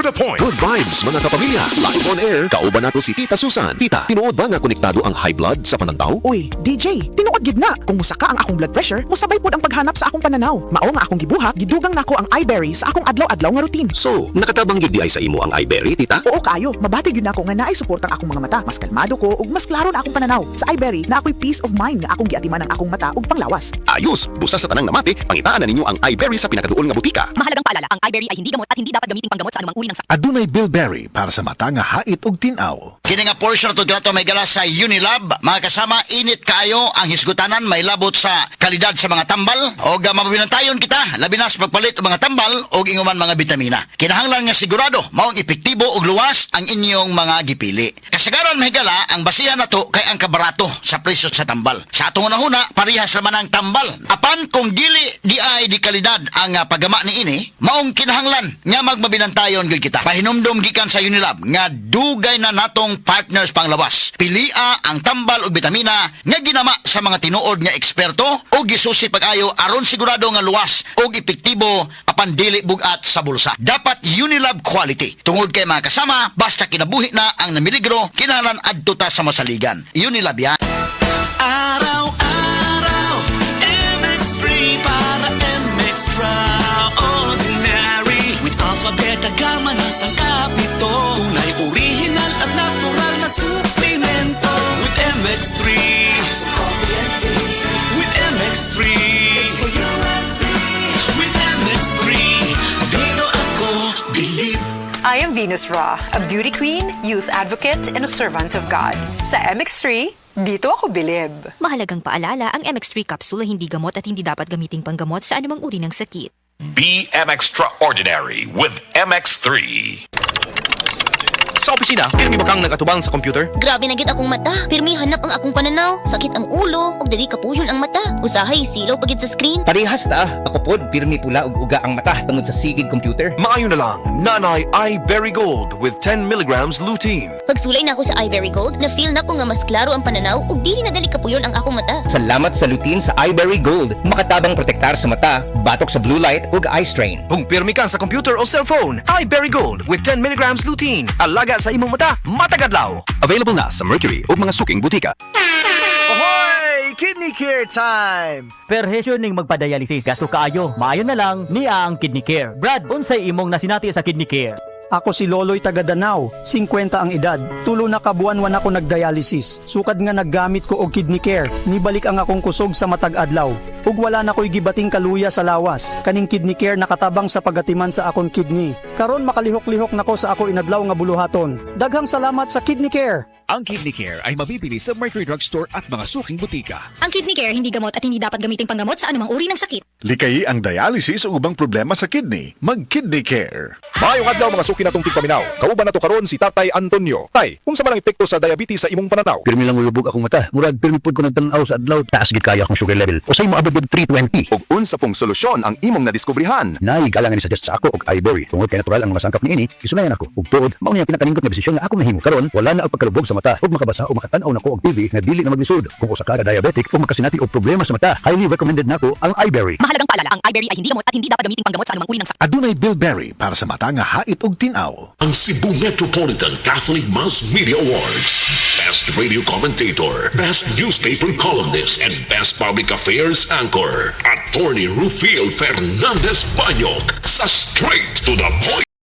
the point. Good vibes mga kapamilya. Live on air, kauban nato si Tita Susan. Tita, tinuod ba nga konektado ang high blood sa panantaw? Uy, DJ, tinuod gid na. Kung musaka ang akong blood pressure, musabay pod ang paghanap sa akong pananaw. Mao nga akong gibuhat, gidugang nako ang iBerry sa akong adlaw-adlaw nga routine. So, nakatabang gyud di ay sa imo ang iBerry, Tita? Oo kayo, mabati gyud nako nga naay suporta ang akong mga mata. Mas kalmado ko ug mas klaro na akong pananaw. Sa iBerry na ako'y peace of mind nga akong giatiman ang akong mata ug panglawas. Ayos, busa sa tanang namati, pangitaan na ninyo ang iBerry sa pinakaduol nga butika. Mahalagang paalala, ang iBerry ay hindi gamot at hindi dapat gamitin panggamot sa anumang uri ng sakit. Adunay Bilberry para sa mata nga hait og tinaw. Kini nga portion to grato may gala sa Unilab. Mga kasama, init kayo ang hisgutanan may labot sa kalidad sa mga tambal o mabinantayon kita labi na sa pagpalit og mga tambal o inguman mga bitamina. Kinahanglan nga sigurado maong epektibo og luwas ang inyong mga gipili. Kasagaran may gala ang basihan nato kay ang kabarato sa presyo sa tambal. Sa atong una parehas naman ang tambal. Apan kung dili di ay di kalidad ang paggama ni ini, maong kinahanglan nga magmabinantayon gid kita. Pahinumdum gikan sa Unilab nga dugay na natong partners panglawas. Pilia ang tambal ug bitamina nga ginama sa mga tinuod nga eksperto o gisusi pag-ayo aron sigurado nga luwas ug epektibo apan dili bugat sa bulsa. Dapat Unilab quality. Tungod kay mga kasama, basta kinabuhi na ang namiligro, kinahanglan adto ta sa masaligan. Unilab yan. Araw-araw, MX3 para MX-Traordinary. With alphabeta gamma na sa kapito. Tunay, original at natural na suplemento. With MX3, coffee and tea. With MX3, it's for you and me. With MX3, dito ako believe. I am Venus Ra, a beauty queen, youth advocate, and a servant of God. Sa MX3, dito ako bilib. Mahalagang paalala, ang MX3 capsule ay hindi gamot at hindi dapat gamiting panggamot sa anumang uri ng sakit. Be extraordinary with MX3. Sa opisina, pirmi ba kang nagatubang sa computer? Grabe na gid akong mata. Pirmi hanap ang akong pananaw. Sakit ang ulo, ug dili kapuyon ang mata. Usahay silaw pagid sa screen. Parehas ta. Ako pod, pirmi pula ug uga ang mata tungod sa sigid computer. Maayo na lang, Nanay iBerry Gold with 10 milligrams lutein. Pagsulay na ako sa iBerry Gold, na-feel na ko nga mas klaro ang pananaw ug dili na dali kapuyon ang akong mata. Salamat sa lutein sa iBerry Gold. Makatabang protektar sa mata, batok sa blue light ug eye strain. Kung pirmi ka sa computer o cellphone, iBerry Gold with 10 milligrams lutein. Alaga sa imong mata, matagadlaw. Available na sa Mercury o mga suking butika. Ahoy! Kidney Care time! Perhesyo ning magpadialysis gasto kaayo. Maayo na lang niya ang Kidney Care. Brad, unsay imong nasinati sa Kidney Care? Ako si Loloy taga Danau, 50 ang edad. Tulo na kabuan ako nagdialysis. Sukad nga naggamit ko og Kidney Care. Nibalik ang akong kusog sa matag adlaw. Ug wala na ko'y gibating kaluya sa lawas. Kaning Kidney Care nakatabang sa pagatiman sa akong kidney. Karon makalihok-lihok nako sa ako inadlaw nga buluhaton. Daghang salamat sa Kidney Care. Ang Kidney Care ay mabibili sa Mercury Drugstore at mga suking butika. Ang Kidney Care hindi gamot at hindi dapat gamiting panggamot sa anumang uri ng sakit. Likayi ang dialysis o ubang problema sa kidney. Mag-Kidney Care. Maayong adlaw mga suki natong tigpaminaw. Kauban nato karon si Tatay Antonio. Tay, unsa man ang epekto sa diabetes sa imong pananaw? Pirmi lang ulubog akong mata. Murag pirmi pud ko nagtanaw sa adlaw. Taas gid kaya akong sugar level. Usay mo abot gid 320. Ug unsa pong solusyon ang imong nadiskubrihan? Nay galangan ni suggest sa ako og iBerry. Tungod kay natural ang masangkap niini, isulayan ako. Ug tuod mao niya pinakaningot nga desisyon nga ako nahimo karon. Wala na og pagkalubog sa mata ug makabasa o makatan-aw nako og TV nga dili na maglisod. Kung usa ka diabetic o makasinati og problema sa mata, highly recommended nako ang iBerry. Mahalagang paalala, ang iBerry ay hindi gamot at hindi dapat gamiting panggamot sa anumang uri ng sakit. Adunay Bilberry para sa mata nga hait og tinaw. Ang Cebu Metropolitan Catholic Mass Media Awards. Best Radio Commentator, Best Newspaper Columnist, and Best Public Affairs Anchor. Attorney Rufiel Fernandez Banyok sa Straight to the Point